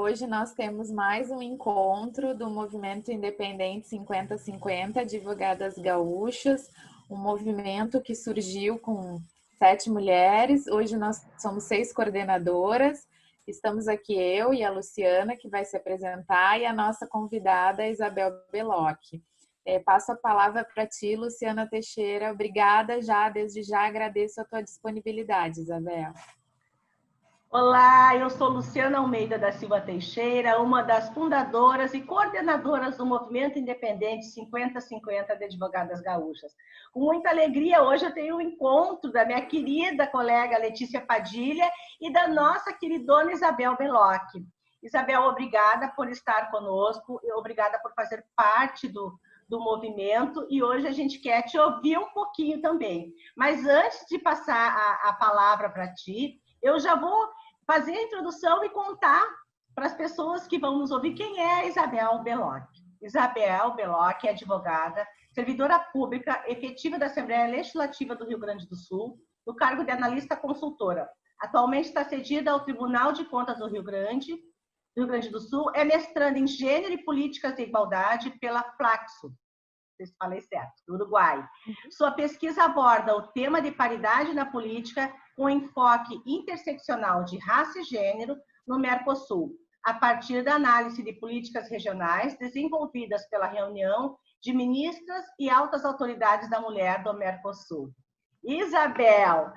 Hoje nós temos mais um encontro do Movimento Independente 50-50, Advogadas Gaúchas, um movimento que surgiu com 7 mulheres. Hoje nós somos 6 coordenadoras. Estamos aqui eu e a Luciana, que vai se apresentar, e a nossa convidada, a Isabel Belocchi. Passo a palavra para ti, Luciana Teixeira. Obrigada desde já agradeço a tua disponibilidade, Isabel. Olá, eu sou Luciana Almeida da Silva Teixeira, uma das fundadoras e coordenadoras do Movimento Independente 50-50 de Advogadas Gaúchas. Com muita alegria, hoje eu tenho um encontro da minha querida colega Letícia Padilha e da nossa queridona Isabel Belocchi. Isabel, obrigada por estar conosco, obrigada por fazer parte do movimento, e hoje a gente quer te ouvir um pouquinho também. Mas antes de passar a palavra para ti, eu já vou fazer a introdução e contar para as pessoas que vão nos ouvir quem é a Isabel Belocchi. Isabel Belocchi é advogada, servidora pública efetiva da Assembleia Legislativa do Rio Grande do Sul, no cargo de analista consultora. Atualmente está cedida ao Tribunal de Contas do Rio Grande do Sul, é mestranda em Gênero e Políticas de Igualdade pela Flaxo, não sei se falei certo, do Uruguai. Sua pesquisa aborda o tema de paridade na política com enfoque interseccional de raça e gênero no Mercosul, a partir da análise de políticas regionais desenvolvidas pela reunião de ministras e altas autoridades da mulher do Mercosul. Isabel,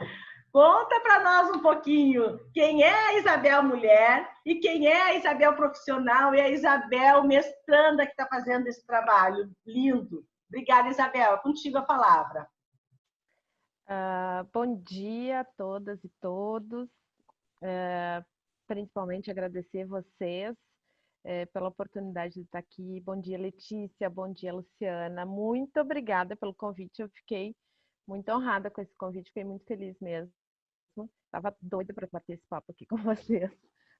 conta para nós um pouquinho quem é a Isabel mulher e quem é a Isabel profissional e a Isabel mestranda que está fazendo esse trabalho lindo. Obrigada, Isabel. Contigo a palavra. Bom dia a todas e todos. Principalmente agradecer vocês pela oportunidade de estar aqui. Bom dia, Letícia. Bom dia, Luciana. Muito obrigada pelo convite. Eu fiquei muito honrada com esse convite. Fiquei muito feliz mesmo. Estava doida para bater esse papo aqui com vocês,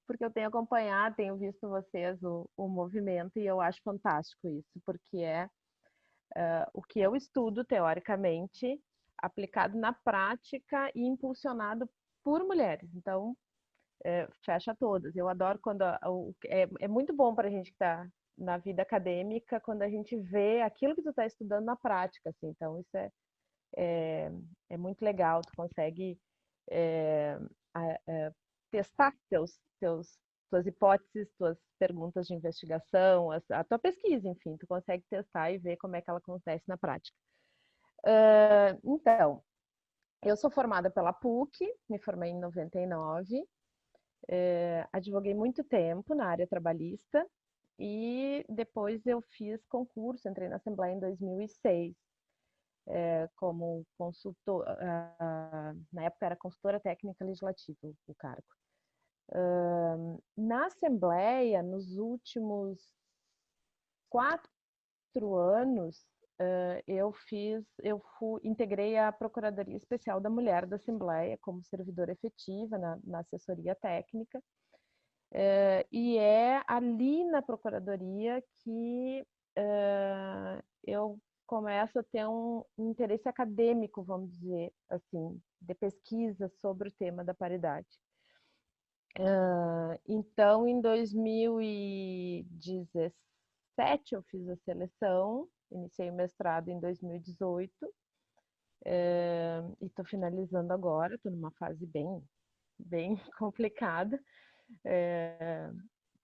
porque eu tenho acompanhado, tenho visto vocês, o movimento, e eu acho fantástico isso, porque é o que eu estudo teoricamente, aplicado na prática e impulsionado por mulheres. Então, fecha todas. Eu adoro quando... É muito bom para a gente que está na vida acadêmica, quando a gente vê aquilo que tu está estudando na prática. Assim. Então, isso é muito legal. Tu consegue testar tuas hipóteses, tuas perguntas de investigação, a tua pesquisa, enfim, tu consegue testar e ver como é que ela acontece na prática. Então, eu sou formada pela PUC, me formei em 99, advoguei muito tempo na área trabalhista e depois eu fiz concurso, entrei na Assembleia em 2006. Como consultor, na época era consultora técnica legislativa o cargo. Na Assembleia, nos últimos 4 anos, integrei a Procuradoria Especial da Mulher da Assembleia como servidora efetiva na assessoria técnica, e é ali na Procuradoria que eu começo a ter um interesse acadêmico, vamos dizer assim, de pesquisa sobre o tema da paridade. Então, em 2017, eu fiz a seleção, iniciei o mestrado em 2018, e estou finalizando agora, estou numa fase bem complicada,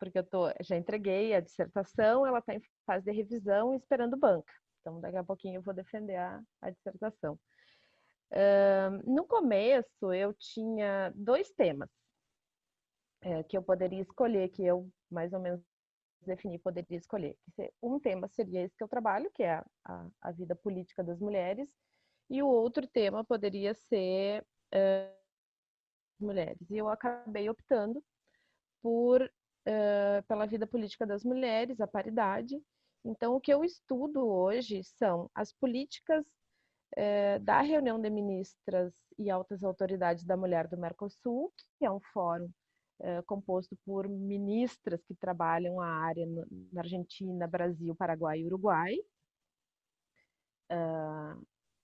porque já entreguei a dissertação, ela está em fase de revisão e esperando banca. Então, daqui a pouquinho eu vou defender a dissertação. No começo, eu tinha 2 temas que eu poderia escolher, que eu mais ou menos defini, poderia escolher. Um tema seria esse que eu trabalho, que é a vida política das mulheres, e o outro tema poderia ser mulheres. E eu acabei optando pela vida política das mulheres, a paridade. Então, o que eu estudo hoje são as políticas da reunião de ministras e altas autoridades da mulher do Mercosul, que é um fórum composto por ministras que trabalham a área na Argentina, Brasil, Paraguai e Uruguai.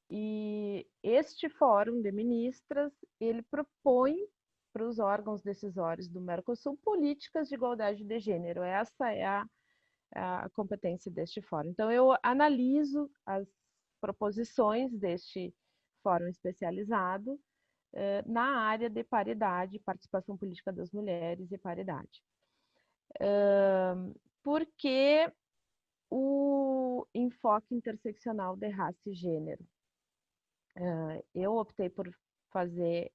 E este fórum de ministras, ele propõe para os órgãos decisórios do Mercosul políticas de igualdade de gênero. Essa é a competência deste fórum. Então, eu analiso as proposições deste fórum especializado na área de paridade, participação política das mulheres e paridade. Porque o enfoque interseccional de raça e gênero. Eu optei por fazer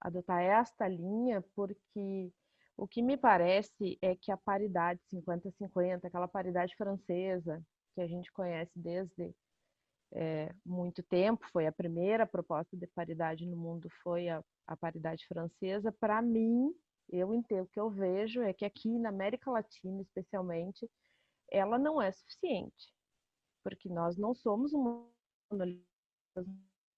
adotar esta linha, porque o que me parece é que a paridade 50-50, aquela paridade francesa, que a gente conhece desde muito tempo, foi a primeira proposta de paridade no mundo, foi a paridade francesa. Para mim, eu entendo, o que eu vejo é que aqui na América Latina, especialmente, ela não é suficiente, porque nós não somos as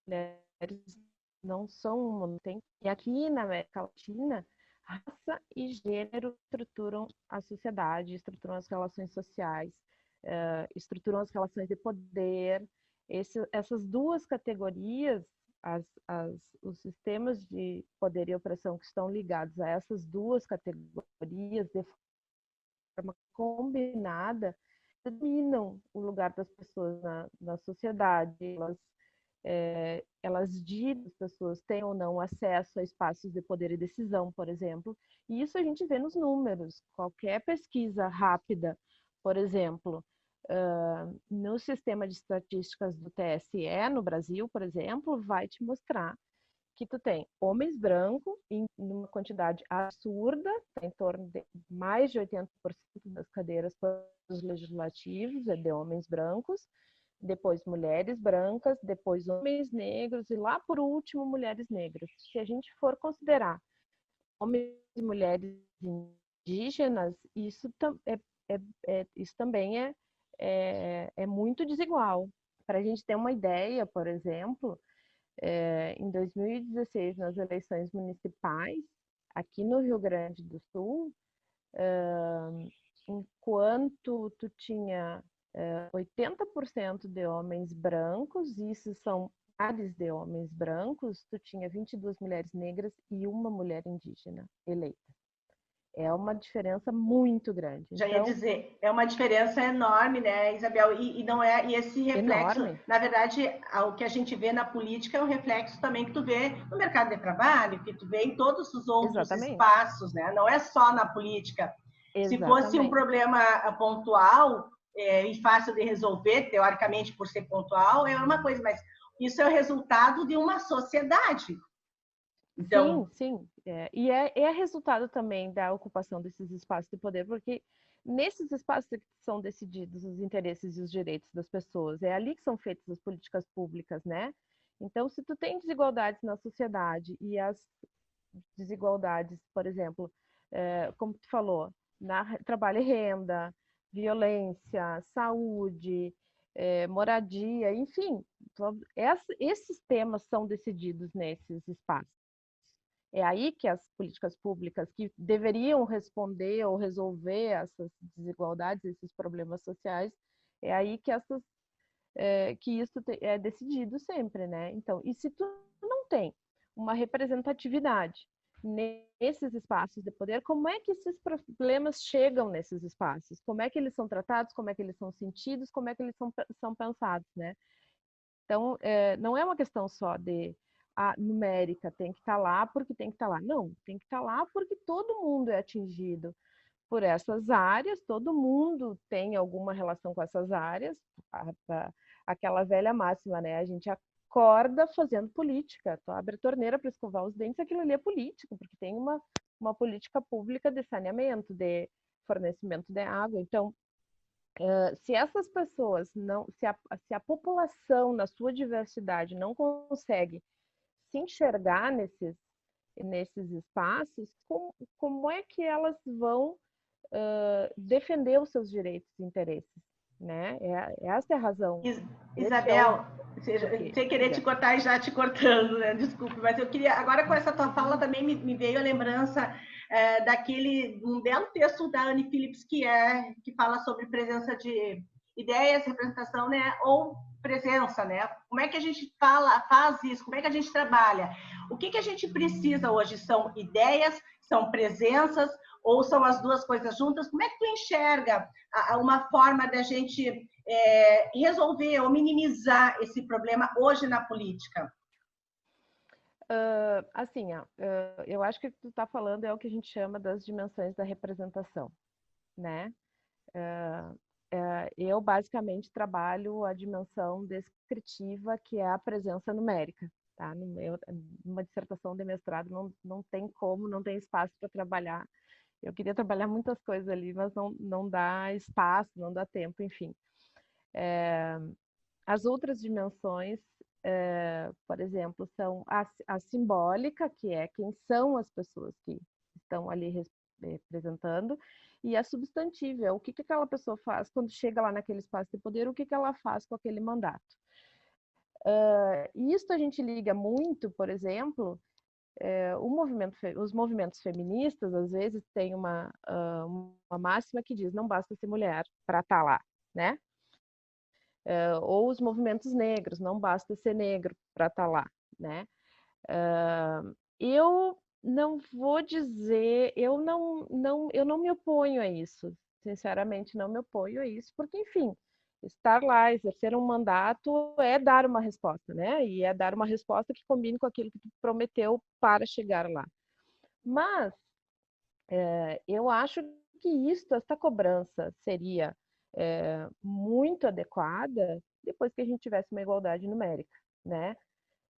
mulheres não são e aqui na América Latina, raça e gênero estruturam a sociedade, estruturam as relações sociais, estruturam as relações de poder. Essas duas categorias, os sistemas de poder e opressão que estão ligados a essas duas categorias de forma combinada, determinam o lugar das pessoas na sociedade. Elas dizem que as pessoas têm ou não acesso a espaços de poder e decisão, por exemplo, e isso a gente vê nos números. Qualquer pesquisa rápida, por exemplo, no sistema de estatísticas do TSE no Brasil, por exemplo, vai te mostrar que tu tem homens brancos em uma quantidade absurda, em torno de mais de 80% das cadeiras dos legislativos é de homens brancos, depois mulheres brancas, depois homens negros e lá por último mulheres negras. Se a gente for considerar homens e mulheres indígenas, isso também é muito desigual. Para a gente ter uma ideia, por exemplo, em 2016, nas eleições municipais, aqui no Rio Grande do Sul, enquanto tu tinha 80% de homens brancos, e isso são pares de homens brancos, tu tinha 22 mulheres negras e uma mulher indígena eleita. É uma diferença muito grande. Já ia dizer, é uma diferença enorme, né, Isabel? E não é, e esse reflexo, enorme. Na verdade, o que a gente vê na política é um reflexo também que tu vê no mercado de trabalho, que tu vê em todos os outros espaços, né? Não é só na política. Se fosse um problema pontual e fácil de resolver, teoricamente por ser pontual, é uma coisa, mas isso é o resultado de uma sociedade. Então... Sim. E é resultado também da ocupação desses espaços de poder, porque nesses espaços que são decididos os interesses e os direitos das pessoas, é ali que são feitas as políticas públicas, né? Então, se tu tem desigualdades na sociedade e as desigualdades, por exemplo, como tu falou, trabalho e renda, violência, saúde, moradia, enfim, esses temas são decididos nesses espaços. É aí que as políticas públicas que deveriam responder ou resolver essas desigualdades, esses problemas sociais, é aí que que isso é decidido sempre, né? Então, e se tu não tem uma representatividade nesses espaços de poder, como é que esses problemas chegam nesses espaços? Como é que eles são tratados? Como é que eles são sentidos? Como é que eles são pensados, né? Então, não é uma questão só de a numérica tem que estar lá porque tem que estar lá. Não, tem que estar lá porque todo mundo é atingido por essas áreas, todo mundo tem alguma relação com essas áreas. Aquela velha máxima, né? A gente acorda fazendo política. Tu abre a torneira para escovar os dentes, aquilo ali é político, porque tem uma política pública de saneamento, de fornecimento de água. Então, se essas pessoas não, se a população na sua diversidade não consegue se enxergar nesses espaços, como é que elas vão defender os seus direitos e interesses, né? Essa é a razão. Isabel, sem querer te cortar e já te cortando, né? Desculpe, mas eu queria, agora com essa tua fala também me veio a lembrança um belo texto da Annie Phillips que fala sobre presença de ideias, representação, né? Ou presença, né? Como é que a gente faz isso? Como é que a gente trabalha? O que a gente precisa hoje? São ideias, são presenças, ou são as duas coisas juntas? Como é que tu enxerga uma forma da gente resolver ou minimizar esse problema hoje na política? Assim, eu acho que o que tu está falando é o que a gente chama das dimensões da representação, né? Eu basicamente trabalho a dimensão descritiva, que é a presença numérica, tá? Numa dissertação de mestrado não tem como, não tem espaço para trabalhar. Eu queria trabalhar muitas coisas ali, mas não dá espaço, não dá tempo, enfim. As outras dimensões, por exemplo, são a simbólica, que é quem são as pessoas que estão ali representando, e a substantiva, é o que aquela pessoa faz quando chega lá naquele espaço de poder, o que ela faz com aquele mandato. Isso a gente liga muito, por exemplo, os movimentos feministas, às vezes, têm uma máxima que diz: não basta ser mulher para estar lá, né? Ou os movimentos negros, não basta ser negro para estar lá, né? Eu não vou dizer, eu não me oponho a isso, sinceramente não me oponho a isso, porque, enfim, estar lá, exercer um mandato é dar uma resposta, né? E é dar uma resposta que combine com aquilo que tu prometeu para chegar lá. Mas eu acho que esta cobrança seria muito adequada depois que a gente tivesse uma igualdade numérica, né?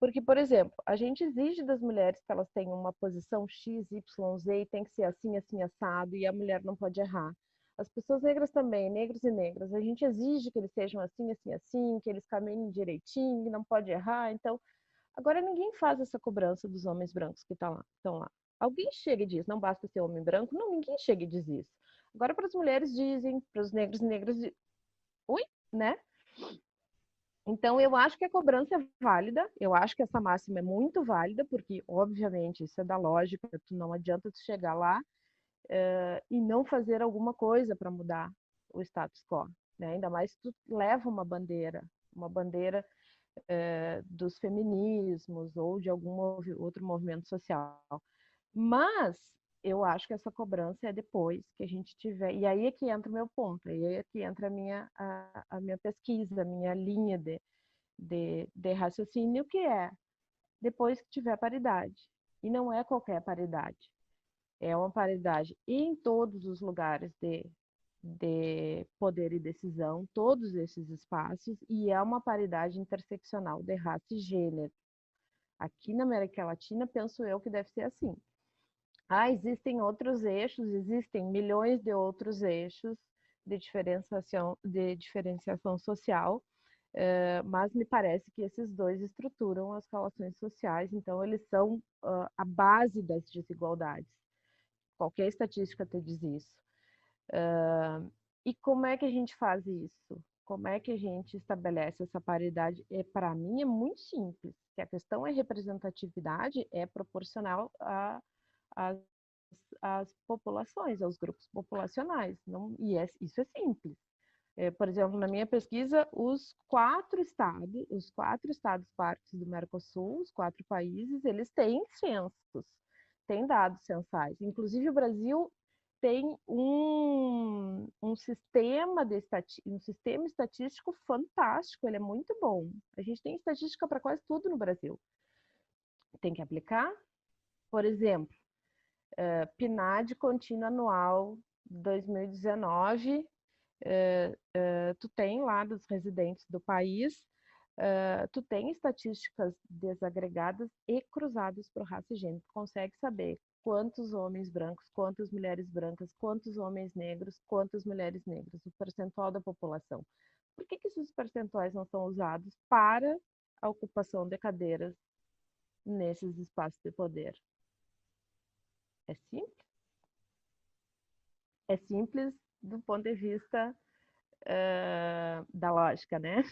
Porque, por exemplo, a gente exige das mulheres que elas tenham uma posição X, Y, Z, e tem que ser assim, assim, assado, e a mulher não pode errar. As pessoas negras também, negros e negras, a gente exige que eles sejam assim, assim, assim, que eles caminhem direitinho, que não pode errar. Então, agora ninguém faz essa cobrança dos homens brancos que estão lá. Alguém chega e diz: não basta ser homem branco? Não, ninguém chega e diz isso. Agora, para as mulheres dizem, para os negros e negras, ui, né? Então, eu acho que a cobrança é válida, eu acho que essa máxima é muito válida, porque, obviamente, isso é da lógica, não adianta tu chegar lá e não fazer alguma coisa para mudar o status quo, né? Ainda mais se tu leva uma bandeira dos feminismos ou de algum outro movimento social. Mas eu acho que essa cobrança é depois que a gente tiver. E aí é que entra o meu ponto, aí é que entra a minha pesquisa, a minha linha de raciocínio, que é depois que tiver paridade. E não é qualquer paridade. É uma paridade em todos os lugares de poder e decisão, todos esses espaços, e é uma paridade interseccional de raça e gênero. Aqui na América Latina, penso eu que deve ser assim. Existem outros eixos, existem milhões de outros eixos de diferenciação social, mas me parece que esses dois estruturam as relações sociais, então eles são a base das desigualdades. Qualquer estatística te diz isso. E como é que a gente faz isso? Como é que a gente estabelece essa paridade? Para mim é muito simples. Se a questão é representatividade, é proporcional às populações, aos grupos populacionais. Não, isso é simples. Por exemplo, na minha pesquisa, os quatro estados partes do Mercosul, os 4 países, eles têm censos, têm dados censais. Inclusive, o Brasil tem um sistema estatístico fantástico, ele é muito bom. A gente tem estatística para quase tudo no Brasil. Tem que aplicar, por exemplo, PNAD contínuo anual 2019, tu tem lá dos residentes do país, tu tem estatísticas desagregadas e cruzadas por raça e gênero. Tu consegue saber quantos homens brancos, quantas mulheres brancas, quantos homens negros, quantas mulheres negras, o percentual da população. Por que esses percentuais não são usados para a ocupação de cadeiras nesses espaços de poder? É simples? É simples do ponto de vista da lógica, né?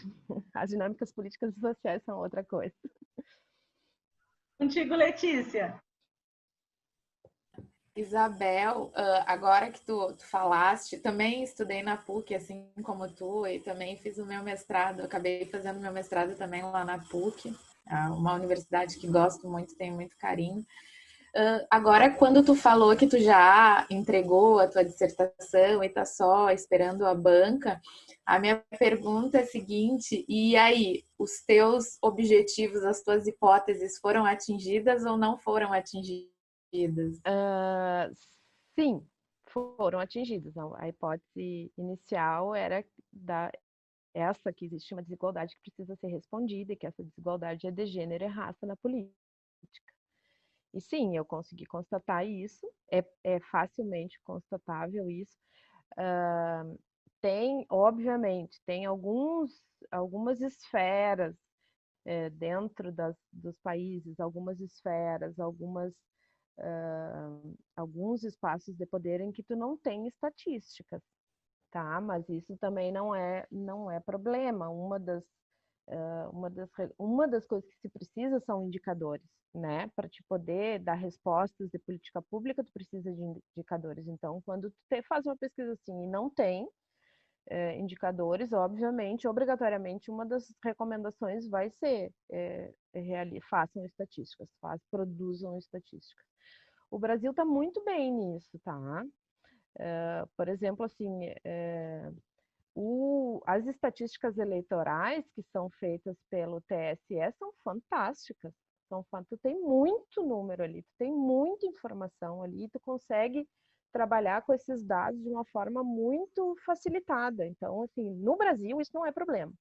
As dinâmicas políticas e sociais são outra coisa. Contigo, Letícia. Isabel, agora que tu falaste, também estudei na PUC, assim como tu, e também fiz o meu mestrado, acabei fazendo meu mestrado também lá na PUC, uma universidade que gosto muito, tenho muito carinho. Agora, quando tu falou que tu já entregou a tua dissertação e tá só esperando a banca, a minha pergunta é a seguinte: e aí, os teus objetivos, as tuas hipóteses foram atingidas ou não foram atingidas? Ah, sim, foram atingidos. A hipótese inicial era da essa que existe uma desigualdade que precisa ser respondida e que essa desigualdade é de gênero e raça na política. E sim, eu consegui constatar isso, é facilmente constatável isso. Ah, tem, obviamente, tem algumas esferas dentro dos países, algumas esferas, alguns espaços de poder em que tu não tem estatísticas, tá? Mas isso também não é problema. Uma das coisas que se precisa são indicadores, né? Para te poder dar respostas de política pública, tu precisa de indicadores. Então, quando faz uma pesquisa assim e não tem indicadores, obviamente, obrigatoriamente, uma das recomendações vai ser façam estatísticas, produzam estatísticas. O Brasil está muito bem nisso, tá? Por exemplo, assim, as estatísticas eleitorais que são feitas pelo TSE são fantásticas. Tu tem muito número ali, tu tem muita informação ali, tu consegue trabalhar com esses dados de uma forma muito facilitada. Então, assim, no Brasil isso não é problema.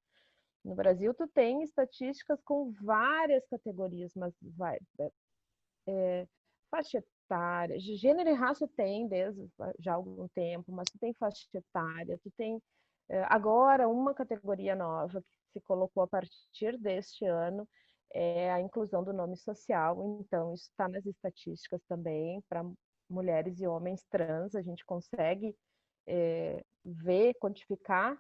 No Brasil tu tem estatísticas com várias categorias, mas faixa etária, gênero e raça tem desde já há algum tempo, mas tu tem faixa etária, tu tem agora uma categoria nova que se colocou a partir deste ano é a inclusão do nome social. Então isso está nas estatísticas também para mulheres e homens trans. A gente consegue ver, quantificar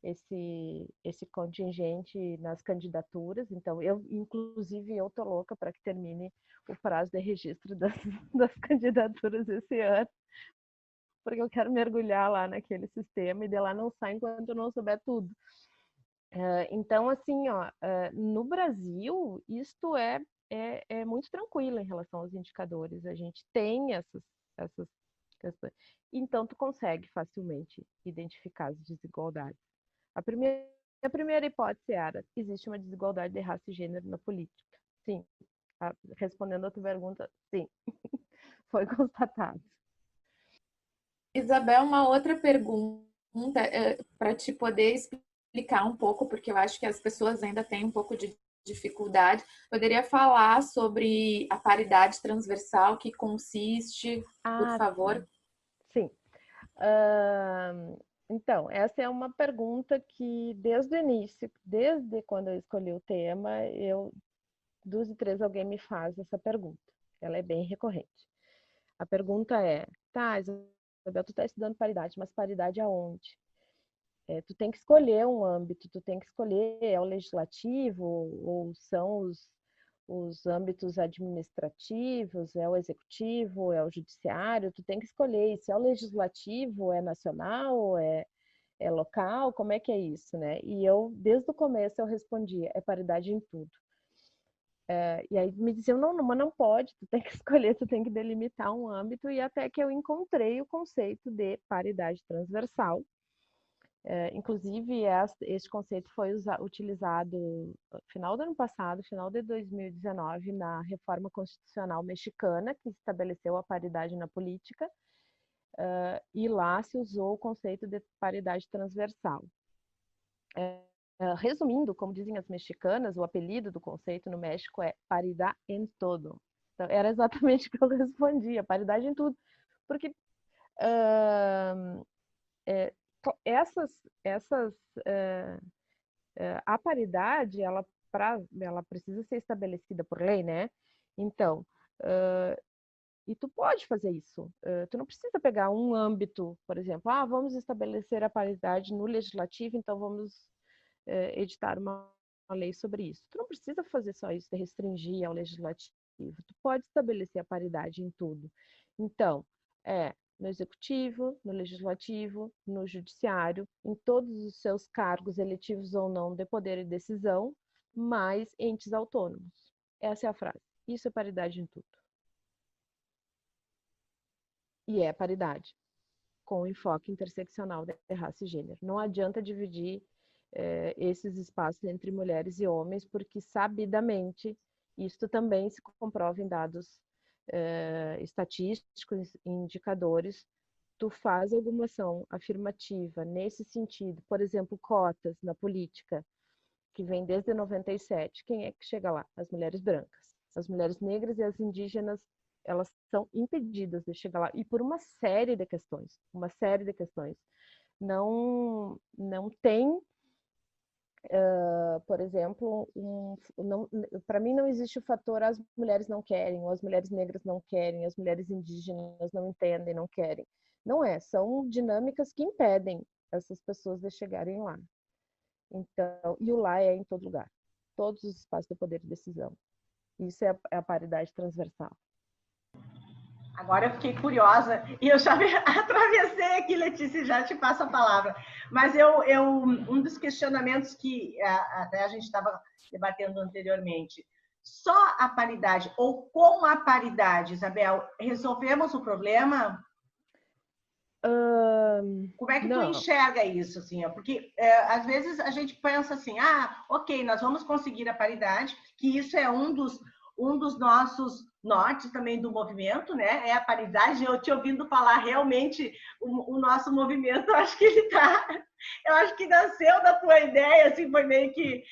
esse contingente nas candidaturas. Então, inclusive, eu tô louca para que termine o prazo de registro das candidaturas esse ano, porque eu quero mergulhar lá naquele sistema e de lá não sai enquanto eu não souber tudo. Então, assim, ó, no Brasil, isto é muito tranquilo em relação aos indicadores. A gente tem essas questões. Então, tu consegue facilmente identificar as desigualdades. A primeira hipótese era: existe uma desigualdade de raça e gênero na política. Sim. Respondendo a tua pergunta, sim, foi constatado. Isabel, uma outra pergunta para te poder explicar um pouco, porque eu acho que as pessoas ainda têm um pouco de dificuldade. Poderia falar sobre a paridade transversal, que consiste, por favor? Sim. Então, essa é uma pergunta que desde o início, desde quando eu escolhi o tema, 2 e 3 alguém me faz essa pergunta. Ela é bem recorrente. A pergunta é: tá, Isabel, tu está estudando paridade, mas paridade aonde? Tu tem que escolher um âmbito, tu tem que escolher, é o legislativo ou são os âmbitos administrativos, é o executivo, é o judiciário, tu tem que escolher. E se é o legislativo, é nacional, é local, como é que é isso, né? E eu, desde o começo, eu respondia: é paridade em tudo. E aí me diziam: não, mas não pode, tu tem que escolher, tu tem que delimitar um âmbito, e até que eu encontrei o conceito de paridade transversal. Inclusive, este conceito foi utilizado no final do ano passado, final de 2019, na reforma constitucional mexicana, que estabeleceu a paridade na política, e lá se usou o conceito de paridade transversal. Resumindo, como dizem as mexicanas, o apelido do conceito no México é paridad en todo. Então, era exatamente o que eu respondia: paridade em tudo. Porque essas a paridade ela precisa ser estabelecida por lei, né? Então, e tu pode fazer isso. Tu não precisa pegar um âmbito, por exemplo, vamos estabelecer a paridade no legislativo, então vamos editar uma lei sobre isso. Tu não precisa fazer só isso, de restringir ao legislativo. Tu pode estabelecer a paridade em tudo. Então, É no executivo, no legislativo, no judiciário, em todos os seus cargos eletivos ou não de poder e decisão, mais entes autônomos. Essa é a frase. Isso é paridade em tudo. E é paridade, com enfoque interseccional de raça e gênero. Não adianta dividir esses espaços entre mulheres e homens, porque sabidamente isto também se comprova em dados estatísticos, indicadores. Tu faz alguma ação afirmativa nesse sentido, por exemplo, cotas na política, que vem desde 97, quem é que chega lá? As mulheres brancas. As mulheres negras e as indígenas, elas são impedidas de chegar lá, e por uma série de questões, Não tem, por exemplo, para mim não existe o fator as mulheres não querem, ou as mulheres negras não querem, as mulheres indígenas não entendem, não querem. Não é, são dinâmicas que impedem essas pessoas de chegarem lá. Então, e o lá é em todo lugar, todos os espaços de poder e decisão. Isso é a paridade transversal. Agora eu fiquei curiosa e eu já atravessei aqui, Letícia, já te passo a palavra. Mas um dos questionamentos que até a gente estava debatendo anteriormente, só a paridade ou com a paridade, Isabel, resolvemos o problema? Como é que tu enxerga isso, assim? Porque às vezes a gente pensa assim, ok, nós vamos conseguir a paridade, que isso é um dos nossos nortes também do movimento, né? É a paridade. Eu te ouvindo falar realmente o nosso movimento, eu acho que nasceu da tua ideia, assim, foi meio que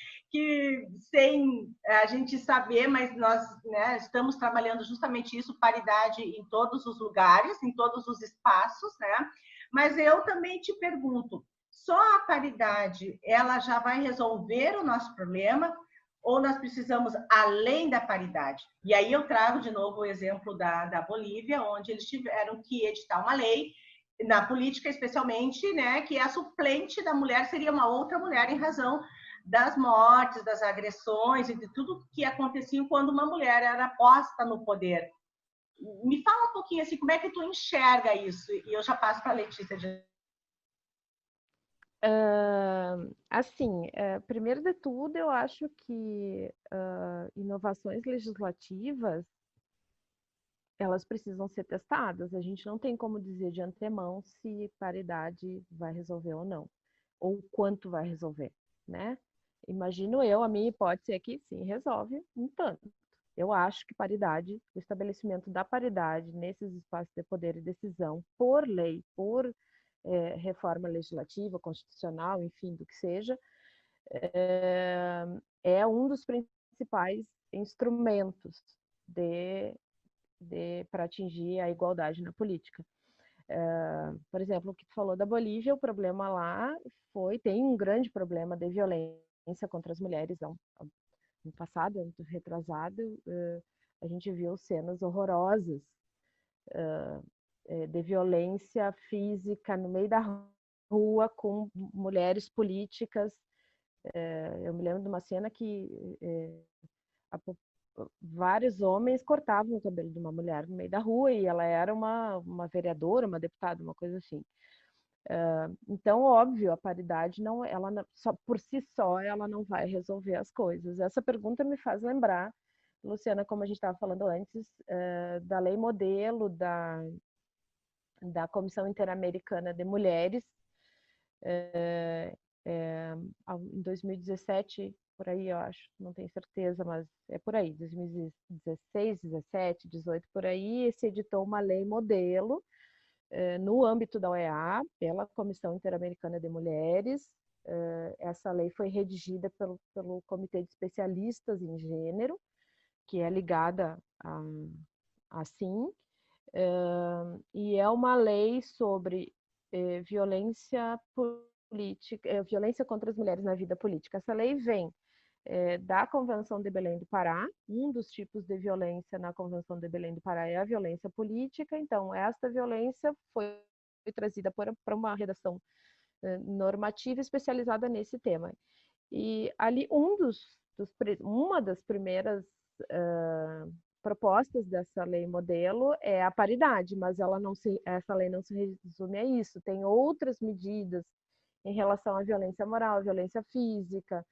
sem a gente saber, mas nós, né, estamos trabalhando justamente isso, paridade em todos os lugares, em todos os espaços, né? Mas eu também te pergunto, só a paridade, ela já vai resolver o nosso problema? Ou nós precisamos além da paridade? E aí eu trago de novo o exemplo da Bolívia, onde eles tiveram que editar uma lei, na política especialmente, né, que a suplente da mulher seria uma outra mulher em razão das mortes, das agressões e de tudo que acontecia quando uma mulher era posta no poder. Me fala um pouquinho assim, como é que tu enxerga isso? E eu já passo para a Letícia de... Assim, primeiro de tudo, eu acho que inovações legislativas, elas precisam ser testadas. A gente não tem como dizer de antemão se paridade vai resolver ou não, ou quanto vai resolver, né? Imagino eu, a minha hipótese é que sim, resolve um tanto. Eu acho que paridade, o estabelecimento da paridade nesses espaços de poder e decisão, por lei, por reforma legislativa, constitucional, enfim, do que seja, é um dos principais instrumentos para atingir a igualdade na política. Por exemplo, o que tu falou da Bolívia, o problema lá tem um grande problema de violência contra as mulheres. No passado, ano retrasado, a gente viu cenas horrorosas de violência física no meio da rua com mulheres políticas. Eu me lembro de uma cena que vários homens cortavam o cabelo de uma mulher no meio da rua e ela era uma vereadora, uma deputada, uma coisa assim. Então, óbvio, a paridade não, ela só por si só ela não vai resolver as coisas. Essa pergunta me faz lembrar, Luciana, como a gente estava falando antes, da lei modelo da Comissão Interamericana de Mulheres, em 2017, por aí eu acho, não tenho certeza, mas é por aí, 2016, 17, 18, por aí, se editou uma lei modelo no âmbito da OEA, pela Comissão Interamericana de Mulheres. Essa lei foi redigida pelo Comitê de Especialistas em Gênero, que é ligada assim, e é uma lei sobre violência política, violência contra as mulheres na vida política. Essa lei vem da Convenção de Belém do Pará. Um dos tipos de violência na Convenção de Belém do Pará é a violência política. Então, esta violência foi trazida para uma redação normativa especializada nesse tema. E ali uma das primeiras propostas dessa lei modelo é a paridade, mas essa lei não se resume a isso. Tem outras medidas em relação à violência moral, violência física,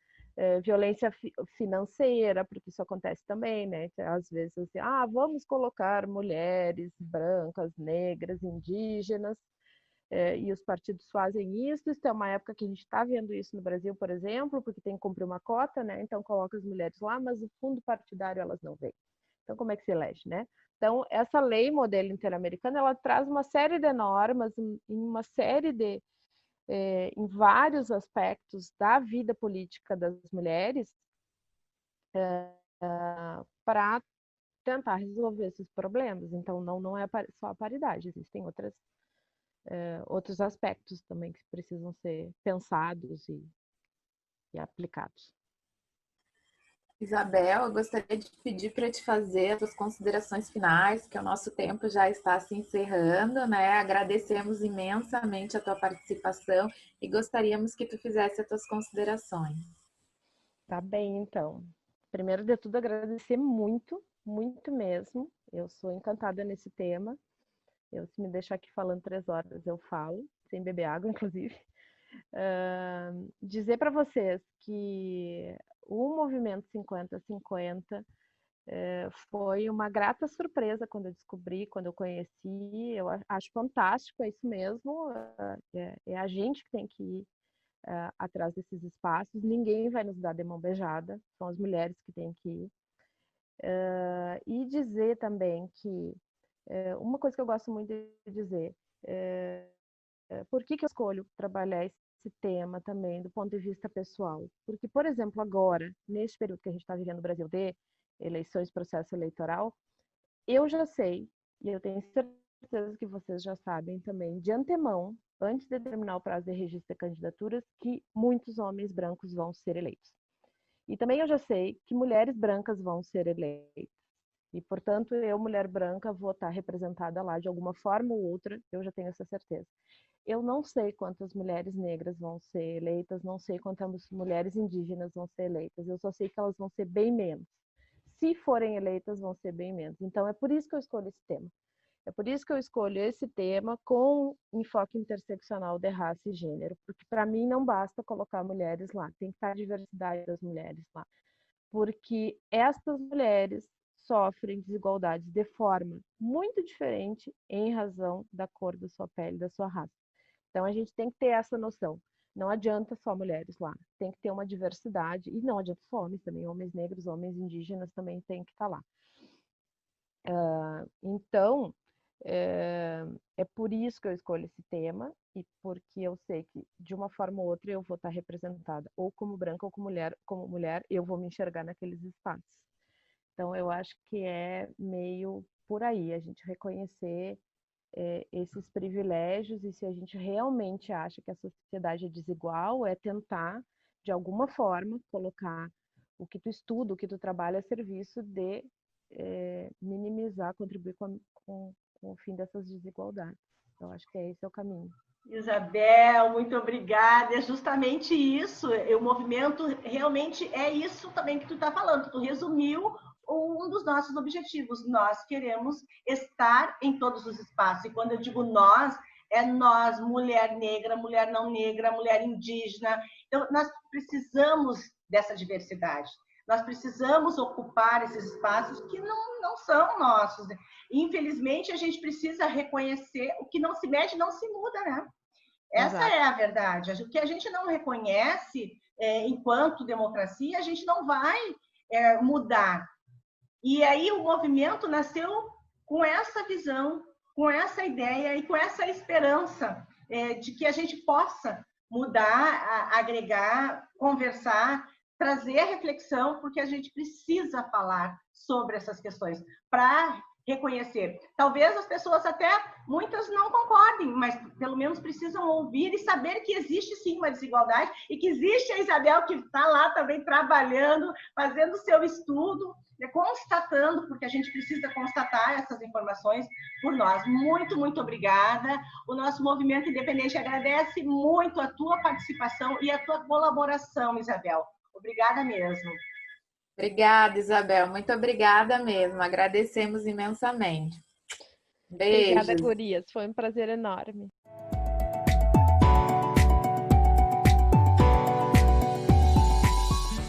violência financeira, porque isso acontece também, né? Às vezes, assim, vamos colocar mulheres brancas, negras, indígenas, e os partidos fazem isso. Isso é uma época que a gente está vendo isso no Brasil, por exemplo, porque tem que cumprir uma cota, né? Então coloca as mulheres lá, mas o fundo partidário elas não vêm. Então como é que se elege, né? Então essa lei modelo interamericana, ela traz uma série de normas em uma série de em vários aspectos da vida política das mulheres para tentar resolver esses problemas. Então não é só a paridade, existem outros aspectos também que precisam ser pensados e aplicados. Isabel, eu gostaria de pedir para te fazer as suas considerações finais, que o nosso tempo já está se encerrando, né? Agradecemos imensamente a tua participação e gostaríamos que tu fizesse as tuas considerações. Tá bem, então. Primeiro de tudo, agradecer muito, muito mesmo. Eu sou encantada nesse tema. Se me deixar aqui falando 3 horas, eu falo, sem beber água, inclusive. Dizer para vocês que o movimento 50-50 foi uma grata surpresa quando eu descobri, quando eu conheci. Eu acho fantástico, é isso mesmo. É a gente que tem que ir atrás desses espaços. Ninguém vai nos dar de mão beijada, são as mulheres que têm que ir. E dizer também que uma coisa que eu gosto muito de dizer, por que eu escolho trabalhar esse tema também do ponto de vista pessoal? Porque, por exemplo, agora, neste período que a gente está vivendo no Brasil de eleições, processo eleitoral, eu já sei, e eu tenho certeza que vocês já sabem também, de antemão, antes de terminar o prazo de registro de candidaturas, que muitos homens brancos vão ser eleitos. E também eu já sei que mulheres brancas vão ser eleitas. E, portanto, eu, mulher branca, vou estar representada lá de alguma forma ou outra, eu já tenho essa certeza. Eu não sei quantas mulheres negras vão ser eleitas, não sei quantas mulheres indígenas vão ser eleitas, eu só sei que elas vão ser bem menos. Se forem eleitas, vão ser bem menos. Então, é por isso que eu escolho esse tema. É por isso que eu escolho esse tema com enfoque interseccional de raça e gênero, porque para mim não basta colocar mulheres lá, tem que estar a diversidade das mulheres lá. Porque estas mulheres sofrem desigualdades de forma muito diferente em razão da cor da sua pele, da sua raça. Então a gente tem que ter essa noção. Não adianta só mulheres lá, tem que ter uma diversidade, e não adianta só homens também, homens negros, homens indígenas também tem que estar lá. Então, é por isso que eu escolho esse tema, e porque eu sei que de uma forma ou outra eu vou estar representada, ou como branca ou como mulher eu vou me enxergar naqueles espaços. Então, eu acho que é meio por aí, a gente reconhecer esses privilégios, e se a gente realmente acha que a sociedade é desigual, é tentar, de alguma forma, colocar o que tu estuda, o que tu trabalha a serviço de minimizar, contribuir com o fim dessas desigualdades. Então, acho que esse é o caminho. Isabel, muito obrigada. É justamente isso. O movimento realmente é isso também que tu está falando. Tu resumiu um dos nossos objetivos. Nós queremos estar em todos os espaços. E quando eu digo nós, é nós, mulher negra, mulher não negra, mulher indígena. Então, nós precisamos dessa diversidade. Nós precisamos ocupar esses espaços que não são nossos. Infelizmente, a gente precisa reconhecer o que não se mede, não se muda, né? Essa Exato. é a verdade. O que a gente não reconhece enquanto democracia, a gente não vai mudar. E aí o movimento nasceu com essa visão, com essa ideia e com essa esperança de que a gente possa mudar, agregar, conversar, trazer a reflexão, porque a gente precisa falar sobre essas questões para reconhecer. Talvez as pessoas até, muitas não concordem, mas pelo menos precisam ouvir e saber que existe sim uma desigualdade e que existe a Isabel que está lá também trabalhando, fazendo seu estudo, constatando, porque a gente precisa constatar essas informações por nós. Muito, muito obrigada. O nosso movimento independente agradece muito a tua participação e a tua colaboração, Isabel. Obrigada mesmo. Obrigada, Isabel. Muito obrigada mesmo. Agradecemos imensamente. Obrigada, Beijos. gurias. Foi um prazer enorme.